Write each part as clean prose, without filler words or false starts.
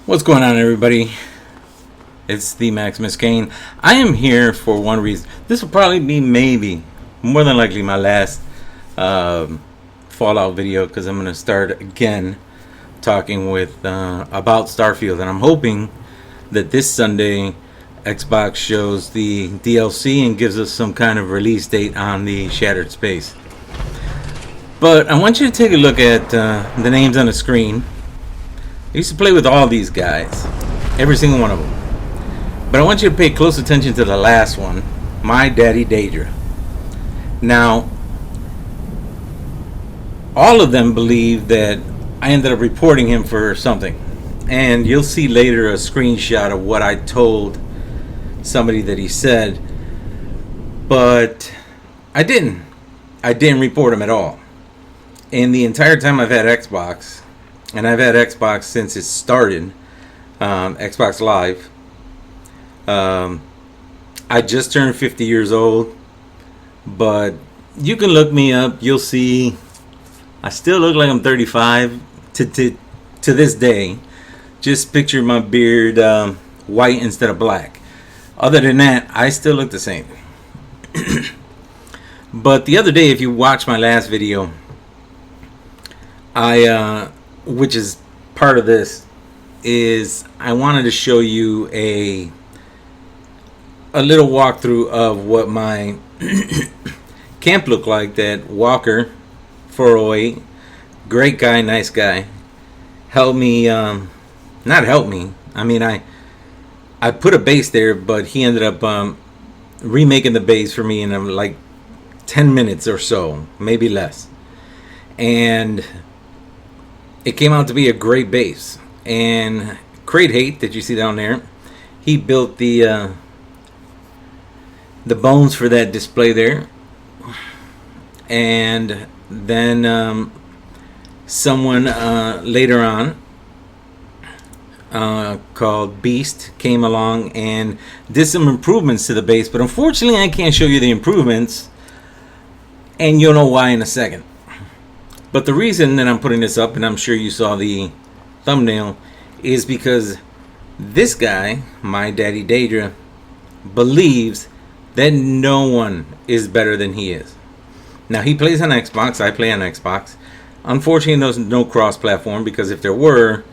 What's going on, everybody? It's TheMaximusKane. I am here for one reason. This will probably be more than likely my last Fallout video, because I'm going to start again talking about Starfield, and I'm hoping that this Sunday Xbox shows the DLC and gives us some kind of release date on the Shattered Space. But I want you to take a look at the names on the screen. I used to play with all these guys, every single one of them. But I want you to pay close attention to the last one, MyDaddyDaedra. Now, all of them believe that I ended up reporting him for something. And you'll see later a screenshot of what I told somebody that he said. But I didn't report him at all. And the entire time I've had Xbox, and I've had Xbox since it started, Xbox Live. I just turned 50 years old, but you can look me up. You'll see I still look like I'm 35 to this day. Just picture my beard white instead of black. Other than that, I still look the same. But the other day, if you watch my last video, which is part of this, is I wanted to show you a little walkthrough of what my camp looked like. That Walker 408, great guy, nice guy, helped me, not helped me, I mean I put a base there, but he ended up remaking the base for me in like 10 minutes or so, maybe less. And it came out to be a great base. And CremeDelaBum, that you see down there, he built the bones for that display there. And then someone later on called Beast came along and did some improvements to the base. But unfortunately, I can't show you the improvements, and you'll know why in a second. But the reason that I'm putting this up, and I'm sure you saw the thumbnail, is because this guy, MyDaddyDaedra, believes that no one is better than he is. Now, he plays on Xbox, I play on Xbox. Unfortunately, there's no cross-platform, because if there were,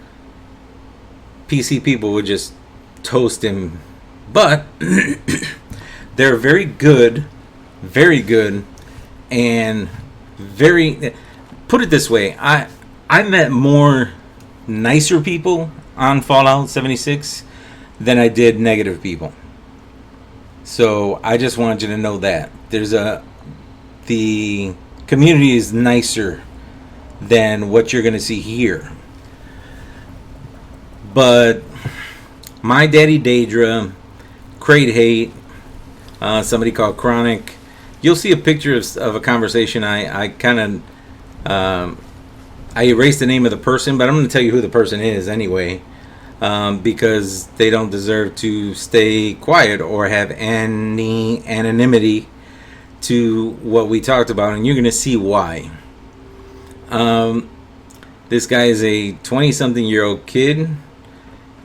PC people would just toast him. But they're very good, and very... Put it this way, I met more nicer people on Fallout 76 than I did negative people. So I just wanted you to know that the community is nicer than what you're going to see here. But MyDaddyDaedra, CremeDelaBum, somebody called Chronic. You'll see a picture of a conversation. I kind of I erased the name of the person, but I'm going to tell you who the person is anyway, because they don't deserve to stay quiet or have any anonymity to what we talked about, and you're going to see why. This guy is a 20-something-year-old kid.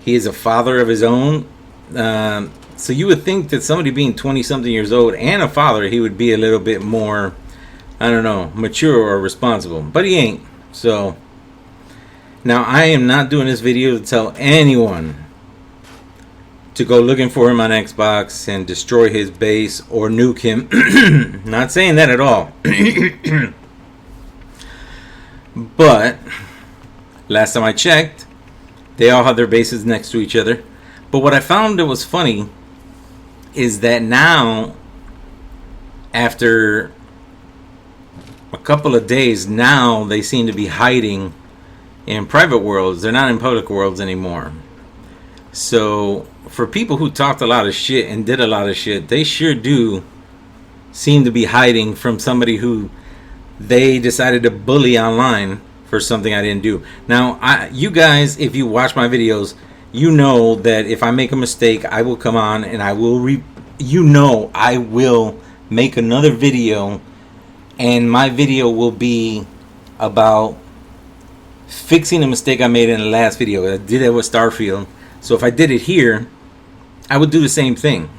He is a father of his own. So you would think that somebody being 20-something years old and a father, he would be a little bit more, I don't know, mature or responsible. But he ain't. So now I am not doing this video to tell anyone to go looking for him on Xbox and destroy his base or nuke him. Not saying that at all. But last time I checked, they all have their bases next to each other. But what I found that was funny is that now, after a couple of days, now they seem to be hiding in private worlds. They're not in public worlds anymore. So for people who talked a lot of shit and did a lot of shit, they sure do seem to be hiding from somebody who they decided to bully online for something I didn't do. Now, you guys, if you watch my videos, you know that if I make a mistake, I will come on and I will I will make another video, and my video will be about fixing a mistake I made in the last video. I did that with Starfield. So if I did it here, I would do the same thing.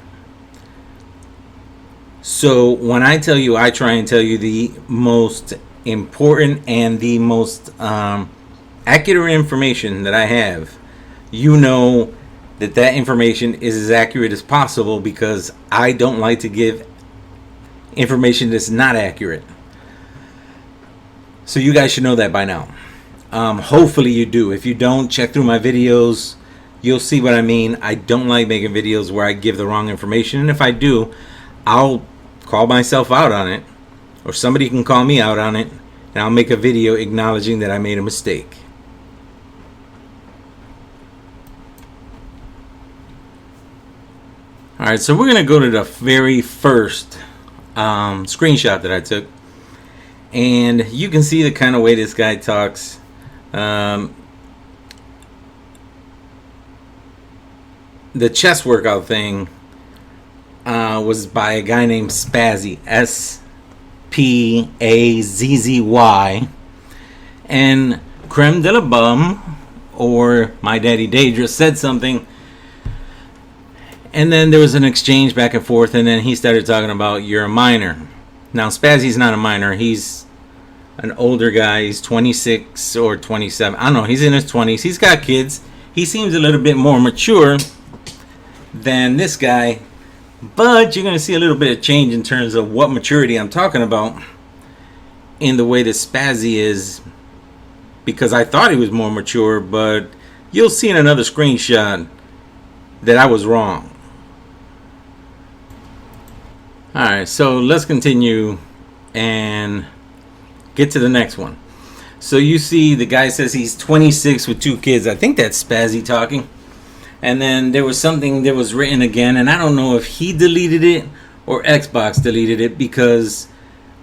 So when I tell you, I try and tell you the most important and the most accurate information that I have. You know that that information is as accurate as possible, because I don't like to give information that's not accurate. So you guys should know that by now. Hopefully you do. If you don't, check through my videos. You'll see what I mean. I don't like making videos where I give the wrong information. And if I do, I'll call myself out on it, or somebody can call me out on it, and I'll make a video acknowledging that I made a mistake. Alright, so we're going to go to the very first screenshot that I took. And you can see the kind of way this guy talks. The chest workout thing was by a guy named Spazzy, S-P-A-Z-Z-Y. And CremeDelaBum, or MyDaddyDaedra, said something. And then there was an exchange back and forth, and then he started talking about, you're a minor. Now, Spazzy's not a minor. He's an older guy. He's 26 or 27. I don't know. He's in his 20s. He's got kids. He seems a little bit more mature than this guy. But you're going to see a little bit of change in terms of what maturity I'm talking about in the way that Spazzy is, because I thought he was more mature, but you'll see in another screenshot that I was wrong. Alright, so let's continue and get to the next one. So you see the guy says he's 26 with 2 kids. I think that's Spazzy talking. And then there was something that was written again, and I don't know if he deleted it or Xbox deleted it, because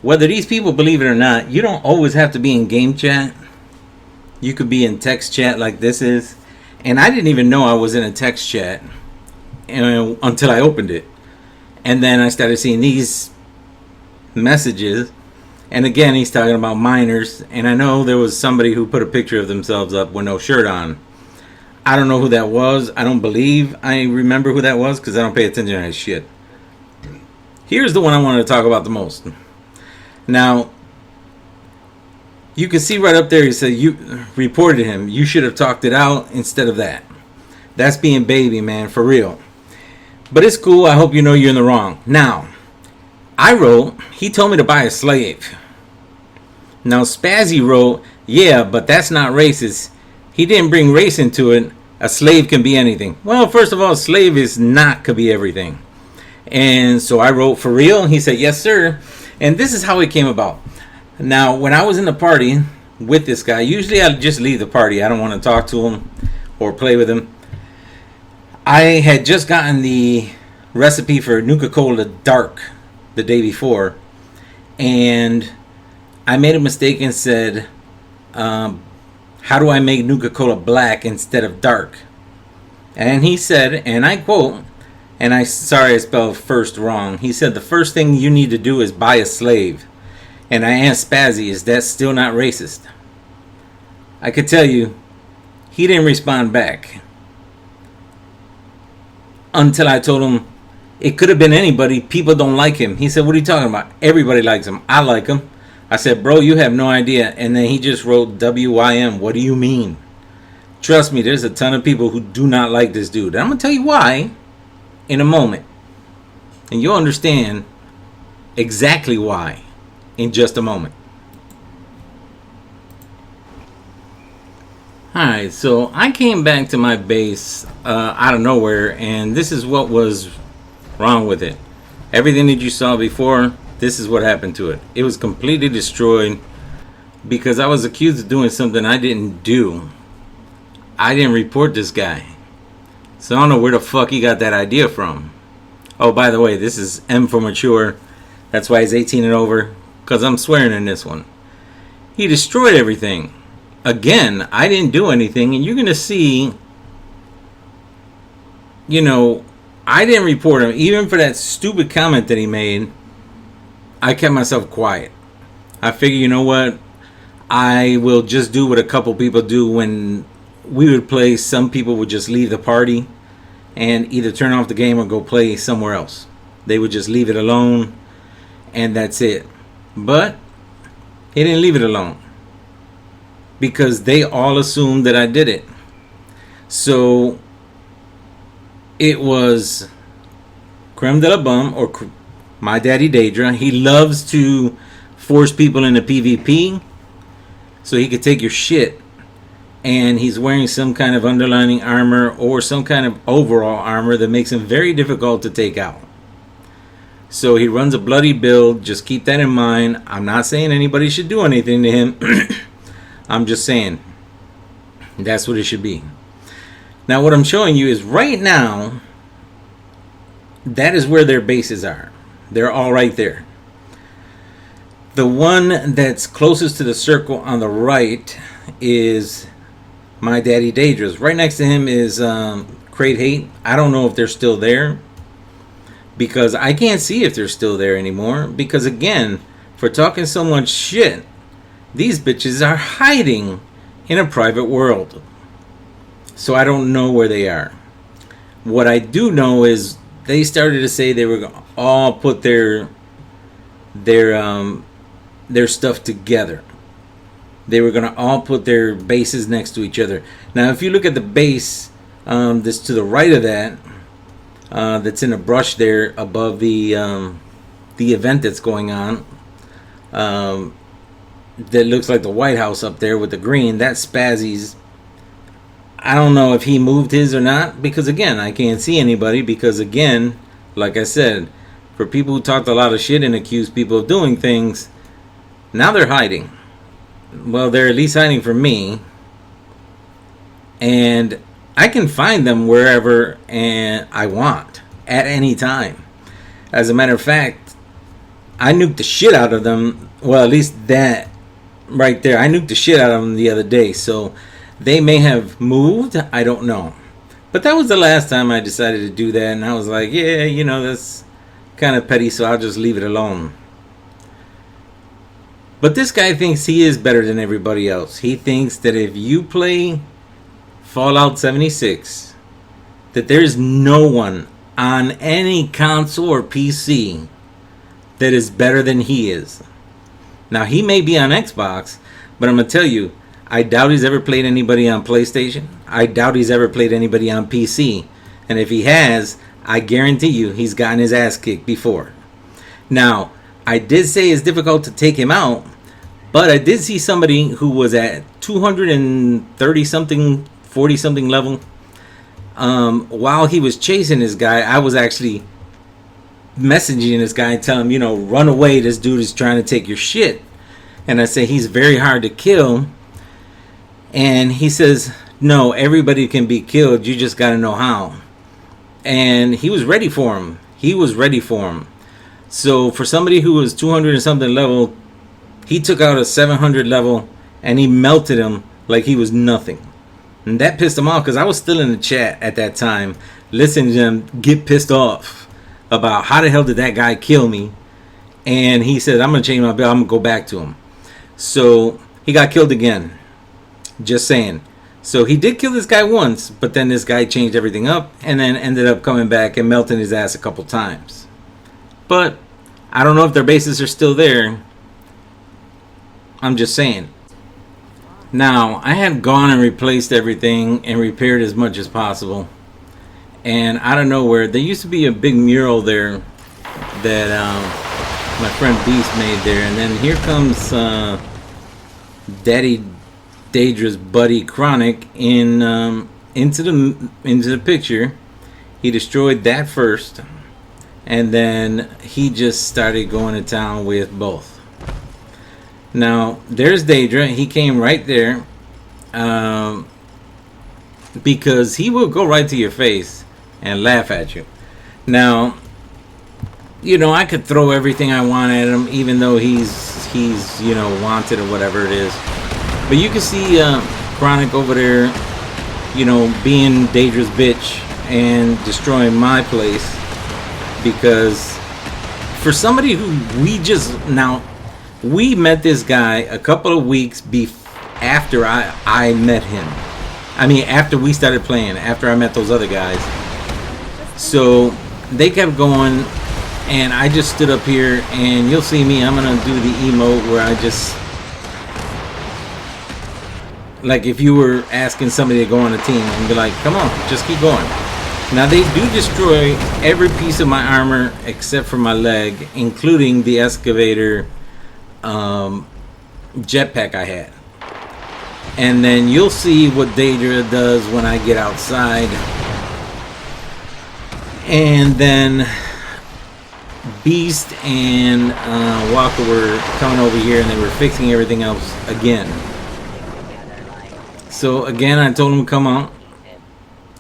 whether these people believe it or not, you don't always have to be in game chat. You could be in text chat like this is. And I didn't even know I was in a text chat until I opened it. And then I started seeing these messages. And again, he's talking about minors. And I know there was somebody who put a picture of themselves up with no shirt on. I don't know who that was. I don't believe I remember who that was, because I don't pay attention to that shit. Here's the one I wanted to talk about the most. Now, you can see right up there, he said, you reported him. You should have talked it out instead of that. That's being baby, man, for real. But it's cool. I hope you know you're in the wrong. Now, I wrote, he told me to buy a slave. Now, Spazzy wrote, yeah, but that's not racist. He didn't bring race into it. A slave can be anything. Well, first of all, a slave is not could be everything. And so I wrote, for real? He said, yes, sir. And this is how it came about. Now, when I was in the party with this guy, usually I just leave the party. I don't want to talk to him or play with him. I had just gotten the recipe for Nuka-Cola Dark the day before, and I made a mistake and said, how do I make Nuka-Cola black instead of dark? And he said, and I quote, and sorry I spelled first wrong. He said, the first thing you need to do is buy a slave. And I asked Spazzy, is that still not racist? I could tell you, he didn't respond back. Until I told him, it could have been anybody. People don't like him. He said, what are you talking about? Everybody likes him. I like him. I said, bro, you have no idea. And then he just wrote WYM. What do you mean? Trust me, there's a ton of people who do not like this dude. And I'm going to tell you why in a moment. And you'll understand exactly why in just a moment. Alright, so I came back to my base out of nowhere, and this is what was wrong with it. Everything that you saw before, this is what happened to it. It was completely destroyed because I was accused of doing something I didn't do. I didn't report this guy. So I don't know where the fuck he got that idea from. Oh, by the way, this is M for mature. That's why he's 18 and over, because I'm swearing in this one. He destroyed everything. Again, I didn't do anything, and you're going to see, you know, I didn't report him. Even for that stupid comment that he made, I kept myself quiet. I figured, you know what, I will just do what a couple people do when we would play. Some people would just leave the party and either turn off the game or go play somewhere else. They would just leave it alone, and that's it. But he didn't leave it alone, because they all assumed that I did it. So it was CremeDelaBum or MyDaddyDaedra. He loves to force people into PvP so he could take your shit. And he's wearing some kind of underlining armor or some kind of overall armor that makes him very difficult to take out. So he runs a bloody build. Just keep that in mind. I'm not saying anybody should do anything to him. I'm just saying that's what it should be. Now what I'm showing you is right now, that is where their bases are. They're all right there. The one that's closest to the circle on the right is MyDaddyDaedra's. Right next to him is Crate Hate. I don't know if they're still there, because I can't see if they're still there anymore. Because again, for talking so much shit, these bitches are hiding in a private world. So I don't know where they are. What I do know is they started to say they were going to all put their stuff together. They were going to all put their bases next to each other. Now, if you look at the base that's to the right of that, that's in a brush there above the event that's going on, that looks like the White House up there with the green, that's Spazzy's. I don't know if he moved his or not, because again, I can't see anybody, because again, like I said, for people who talked a lot of shit and accused people of doing things, now they're hiding. Well, they're at least hiding from me, and I can find them wherever and I want at any time. As a matter of fact, I nuked the shit out of them. Well, at least that right there, I nuked the shit out of them the other day. So they may have moved, I don't know. But that was the last time I decided to do that, and I was like, yeah, you know, that's kind of petty, so I'll just leave it alone. But this guy thinks he is better than everybody else. He thinks that if you play Fallout 76, that there's no one on any console or PC that is better than he is. Now, he may be on Xbox, but I'm going to tell you, I doubt he's ever played anybody on PlayStation. I doubt he's ever played anybody on PC. And if he has, I guarantee you he's gotten his ass kicked before. Now, I did say it's difficult to take him out, but I did see somebody who was at 230 something, 40 something level. While he was chasing this guy, I was actually messaging this guy and telling him, you know, run away, this dude is trying to take your shit. And I say he's very hard to kill. And he says, no, everybody can be killed, you just got to know how. And he was ready for him. He was ready for him. So for somebody who was 200 and something level, he took out a 700 level and he melted him like he was nothing. And that pissed him off, because I was still in the chat at that time listening to him get pissed off about how the hell did that guy kill me. And he said, I'm going to change my build, I'm going to go back to him. So he got killed again. Just saying. So he did kill this guy once, but then this guy changed everything up and then ended up coming back and melting his ass a couple times. But I don't know if their bases are still there. I'm just saying. Now, I had gone and replaced everything and repaired as much as possible. And out of nowhere, there used to be a big mural there that my friend Beast made there. And then here comes Daedra's buddy Chronic into the picture. He destroyed that first, and then he just started going to town with both. Now there's Daedra. He came right there because he will go right to your face and laugh at you. Now, you know, I could throw everything I want at him, even though he's you know, wanted or whatever it is. But you can see Chronic over there, you know, being Daedra's bitch and destroying my place. Because for somebody who we just now, We met this guy a couple of weeks after I met him. I mean, after we started playing, after I met those other guys. So they kept going, and I just stood up here, and you'll see me. I'm gonna do the emote where I just, like if you were asking somebody to go on a team and be like, come on, just keep going. Now they do destroy every piece of my armor except for my leg, including the excavator jetpack I had. And then you'll see what Daedra does when I get outside. And then Beast and Walker were coming over here, and they were fixing everything else again. So again, I told him to come out,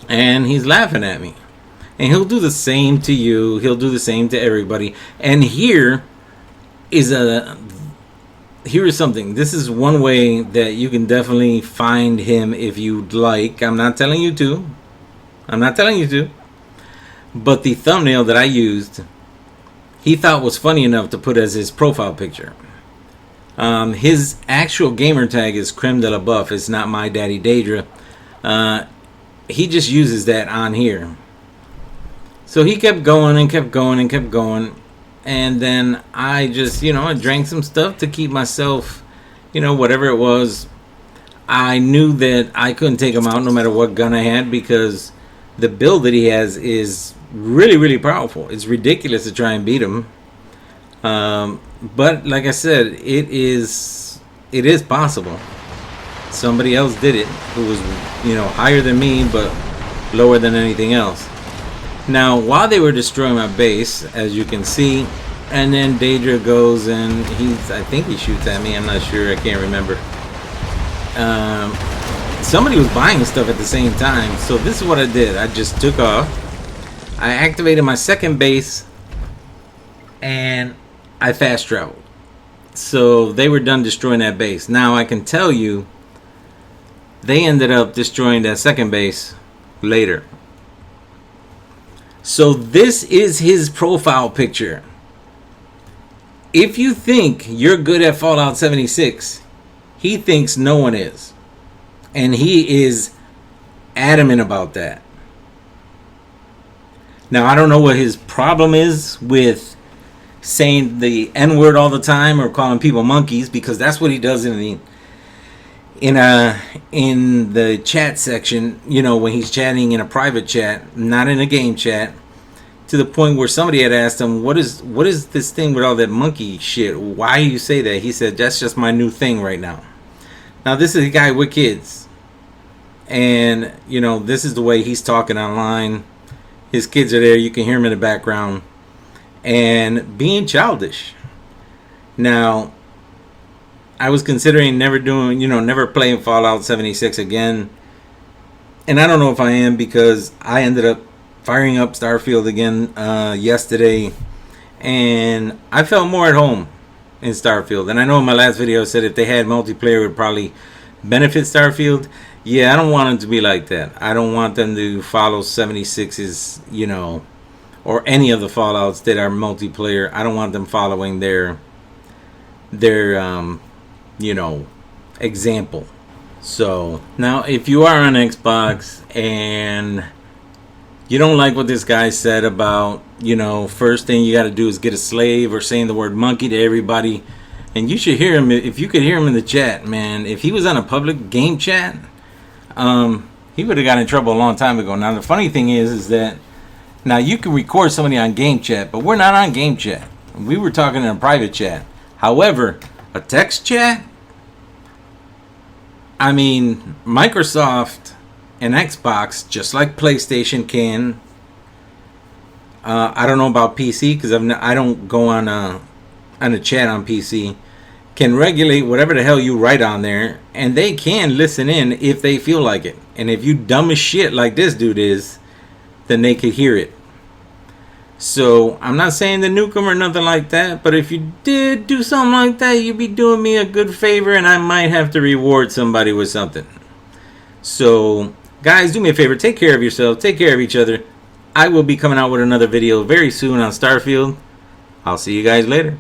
and he's laughing at me. And he'll do the same to you. He'll do the same to everybody. And here is something. This is one way that you can definitely find him if you'd like. I'm not telling you to. But the thumbnail that I used, he thought was funny enough to put as his profile picture. His actual gamer tag is CremeDelaBum. It's not MyDaddyDaedra. He just uses that on here. So he kept going and kept going and kept going. And then I just, I drank some stuff to keep myself, whatever it was. I knew that I couldn't take him out no matter what gun I had, because the build that he has is really, really powerful. It's ridiculous to try and beat him. But like I said, it is possible. Somebody else did it who was, higher than me, but lower than anything else. Now, while they were destroying my base, as you can see, and then Daedra goes and I think he shoots at me. I'm not sure. I can't remember. Somebody was buying stuff at the same time. So this is what I did. I just took off. I activated my second base, and I fast traveled. So they were done destroying that base. Now I can tell you, they ended up destroying that second base later. So this is his profile picture. If you think you're good at Fallout 76, he thinks no one is. And he is adamant about that. Now, I don't know what his problem is with saying the N-word all the time or calling people monkeys, because that's what he does in the chat section, when he's chatting in a private chat, not in a game chat, to the point where somebody had asked him, what is this thing with all that monkey shit? Why do you say that? He said, that's just my new thing right now. Now, this is a guy with kids, and this is the way he's talking online. His kids are there. You can hear him in the background, and being childish. Now, I was considering never playing Fallout 76 again. And I don't know if I am, because I ended up firing up Starfield again yesterday. And I felt more at home in Starfield. And I know in my last video I said if they had multiplayer, it would probably benefit Starfield. Yeah, I don't want them to be like that. I don't want them to follow 76's, or any of the Fallouts that are multiplayer. I don't want them following their example. So now, if you are on Xbox and you don't like what this guy said about, first thing you got to do is get a slave, or saying the word monkey to everybody, and you should hear him. If you could hear him in the chat, man, if he was on a public game chat, he would have got in trouble a long time ago. Now, the funny thing is that now you can record somebody on game chat, but we're not on game chat. We were talking in a private chat. However, a text chat, I mean, Microsoft and Xbox, just like PlayStation, can. I don't know about PC, because I don't go on a chat on PC. Can regulate whatever the hell you write on there, and they can listen in if they feel like it. And if you dumb as shit like this dude is, then they could hear it. So I'm not saying to nuke them or nothing like that, but if you did do something like that, you'd be doing me a good favor, and I might have to reward somebody with something. So guys, do me a favor, take care of yourself, take care of each other. I will be coming out with another video very soon on Starfield. I'll see you guys later.